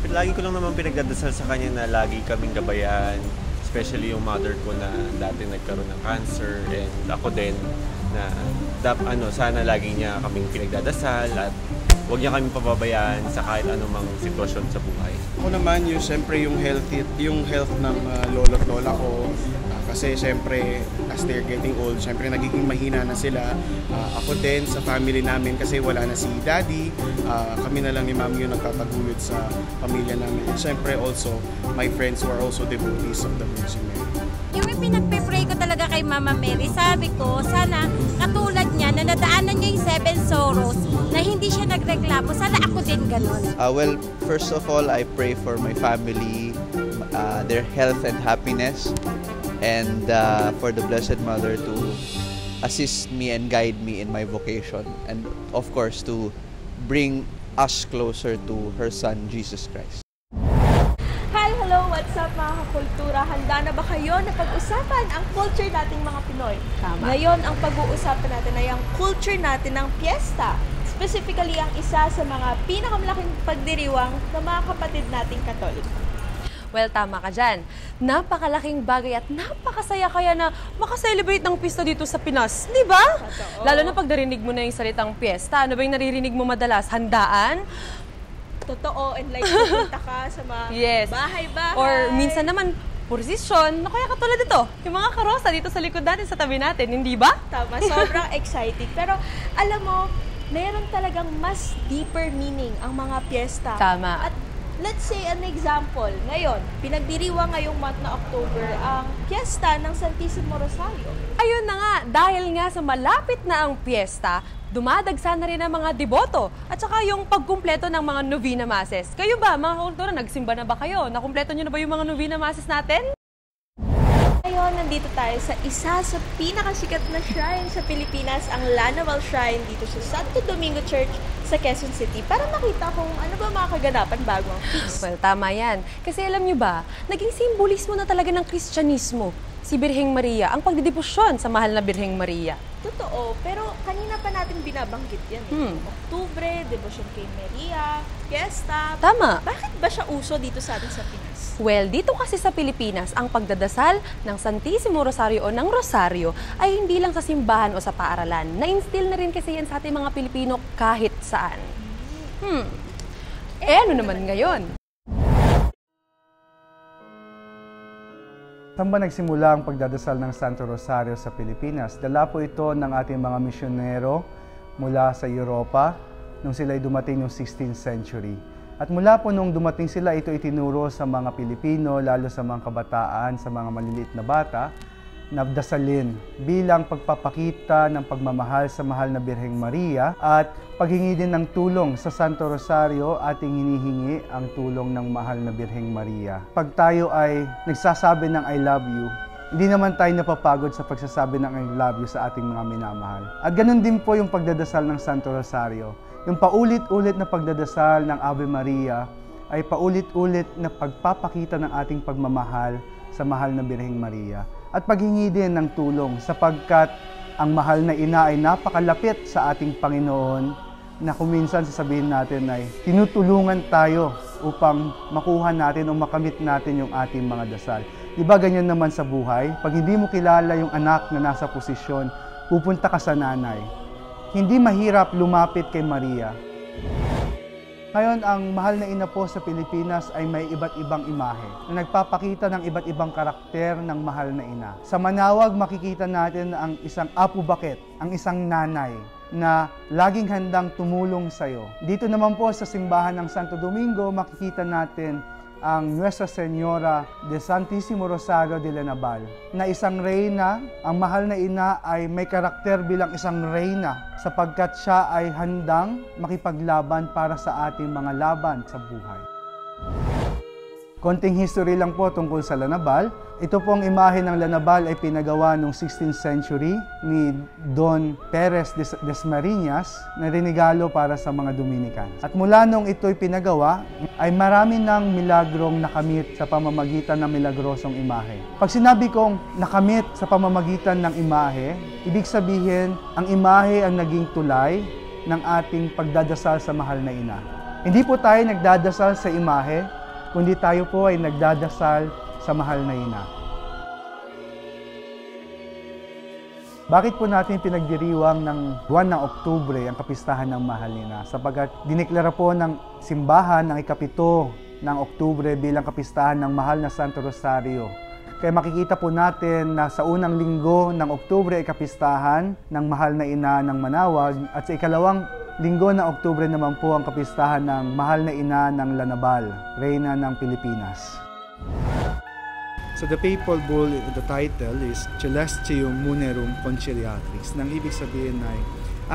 Lagi ko lang naman pinagdadasal sa kanya na lagi kaming gabayan, especially yung mother ko na dati nagkaroon ng cancer, and ako din na sana lagi niya kaming pinagdadasal at huwag niya kaming pababayaan sa kahit anumang sitwasyon sa buhay. Ako naman, siyempre yung health ng lolo at lola ko. Kasi siyempre, as they're getting old, siyempre nagiging mahina na sila. Ako din sa family namin kasi wala na si daddy. Kami na lang ni mami yung nagtataguyod sa pamilya namin. And siyempre also, my friends who are also devotees of the Virgin Mary. Yung pinagpe-pray ko talaga kay Mama Mary, sabi ko, sana katulad niya na nadaanan niya yung 7 sorrows na hindi siya nagreklamo, sana ako din ganun. Well, first of all, I pray for my family, their health and happiness, and for the Blessed Mother to assist me and guide me in my vocation, and of course to bring us closer to her Son, Jesus Christ. Hi, hello, what's up mga kakultura? Handa na ba kayo na pag-usapan ang culture nating mga Pinoy? Tama. Ngayon, ang pag-uusapan natin ay ang culture natin ng piyesta. Specifically, ang isa sa mga pinakamalaking pagdiriwang ng mga kapatid nating Katoliko. Well, tama ka dyan. Napakalaking bagay at napakasaya kaya na makaselebrate ng pista dito sa Pinas. Di ba? Totoo. Lalo na pag narinig mo na yung salitang piyesta. Ano ba yung naririnig mo madalas? Handaan? Totoo, and like pupunta ka sa mga bahay-bahay. Or minsan naman, prosesyon. Kaya katulad ito, yung mga karosa dito sa likod natin, sa tabi natin. Hindi ba? Tama, sobrang exciting. Pero alam mo, mayroon talagang mas deeper meaning ang mga piyesta. Tama. At let's say an example, ngayon, pinagdiriwang ngayong month na October ang piyesta ng Santissimo Rosario. Ayun na nga, dahil nga sa malapit na ang piyesta, dumadagsa na rin ang mga deboto at saka yung pagkumpleto ng mga novena masses. Kayo ba, mga kakultura, nagsimba na ba kayo? Nakumpleto nyo na ba yung mga novena masses natin? Ngayon, nandito tayo sa isa sa pinakasikat na shrine sa Pilipinas, ang Lanaval Shrine dito sa Santo Domingo Church sa Quezon City para makita kung ano ba mga kaganapan bago ang feast. Well, tama yan. Kasi alam nyo ba, naging simbolismo na talaga ng Kristyanismo si Birheng Maria, ang pagdidebosyon sa mahal na Birheng Maria. Totoo, pero kanina pa natin binabanggit yan. Oktubre, debosyon kay Maria, fiesta. Tama. Bakit ba siya uso dito sa atin sa Pinas? Well, dito kasi sa Pilipinas, ang pagdadasal ng Santissimo Rosario o ng Rosario ay hindi lang sa simbahan o sa paaralan. Na-instill na rin kasi yan sa ating mga Pilipino kahit saan. Ano naman ngayon? Saan ba nagsimula ang pagdadasal ng Santo Rosario sa Pilipinas? Dala po ito ng ating mga misyonero mula sa Europa nung sila'y dumating noong 16th century. At mula po nung dumating sila, ito itinuro sa mga Pilipino, lalo sa mga kabataan, sa mga maliliit na bata, na dasalin bilang pagpapakita ng pagmamahal sa mahal na Birheng Maria at paghingi din ng tulong sa Santo Rosario. Ating hinihingi ang tulong ng mahal na Birheng Maria. Pag tayo ay nagsasabi ng I love you, hindi naman tayo napapagod sa pagsasabi ng I love you sa ating mga minamahal. At ganun din po yung pagdadasal ng Santo Rosario. Yung paulit-ulit na pagdadasal ng Ave Maria ay paulit-ulit na pagpapakita ng ating pagmamahal sa mahal na Birheng Maria. At paghingi din ng tulong sapagkat ang mahal na ina ay napakalapit sa ating Panginoon na kuminsan sasabihin natin ay tinutulungan tayo upang makuha natin o makamit natin yung ating mga dasal. Diba ganyan naman sa buhay? Pag hindi mo kilala yung anak na nasa posisyon, pupunta ka sa nanay. Hindi mahirap lumapit kay Maria. Ngayon, ang mahal na ina po sa Pilipinas ay may iba't ibang imahe na nagpapakita ng iba't ibang karakter ng mahal na ina. Sa Manawag, makikita natin ang isang apo bakit, ang isang nanay na laging handang tumulong sa iyo. Dito naman po sa simbahan ng Santo Domingo, makikita natin ang Nuestra Señora de Santissimo Rosario de Lanaval, na isang reyna. Ang mahal na ina ay may karakter bilang isang reyna sapagkat siya ay handang makipaglaban para sa ating mga laban sa buhay. Konting history lang po tungkol sa Lanaval. Ito pong imahe ng Lanaval ay pinagawa noong 16th century ni Don Perez Desmariñas na rinigalo para sa mga Dominican. At mula nung ito'y pinagawa, ay marami ng milagrong nakamit sa pamamagitan ng milagrosong imahe. Pag sinabi kong nakamit sa pamamagitan ng imahe, ibig sabihin ang imahe ang naging tulay ng ating pagdadasal sa mahal na ina. Hindi po tayo nagdadasal sa imahe, kundi tayo po ay nagdadasal sa mahal na ina. Bakit po natin pinagdiriwang ng buwan ng Oktubre ang kapistahan ng mahal na ina? Sapagkat dineklara po ng simbahan ng ika-7 ng Oktubre bilang kapistahan ng mahal na Santo Rosario. Kaya makikita po natin na sa unang linggo ng Oktubre ay kapistahan ng mahal na ina ng Manawag at sa ikalawang linggo ng Oktubre naman po ang kapistahan ng mahal na ina ng Lanabal, Reyna ng Pilipinas. So the papal bull, the title is Celestium Munerum Conciliatrix, nang ibig sabihin ay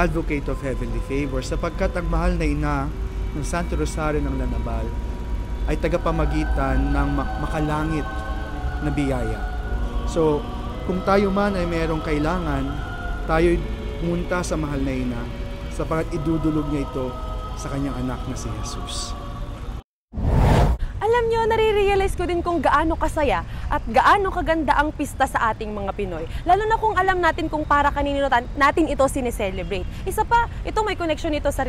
Advocate of Heavenly Favor, sapagkat ang mahal na ina ng Santo Rosario ng Lanabal ay tagapamagitan ng makalangit na biyaya. So kung tayo man ay mayroong kailangan, tayo'y pumunta sa mahal na ina sapagkat idudulog niya ito sa kanyang anak na si Jesus. Alam nyo, nare-realize ko din kung gaano kasaya at gaano kaganda ang pista sa ating mga Pinoy. Lalo na kung alam natin kung para kanino natin ito sineselebrate. Isa pa, ito may connection ito sa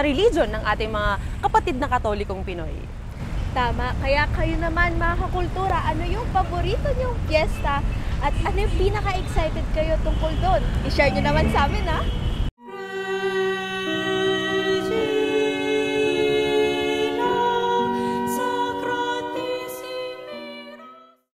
religion ng ating mga kapatid na Katolikong Pinoy. Tama. Kaya kayo naman mga kakultura, ano yung paborito niyong piyesta at ano yung pinaka-excited kayo tungkol doon? I-share nyo naman sa amin, ha?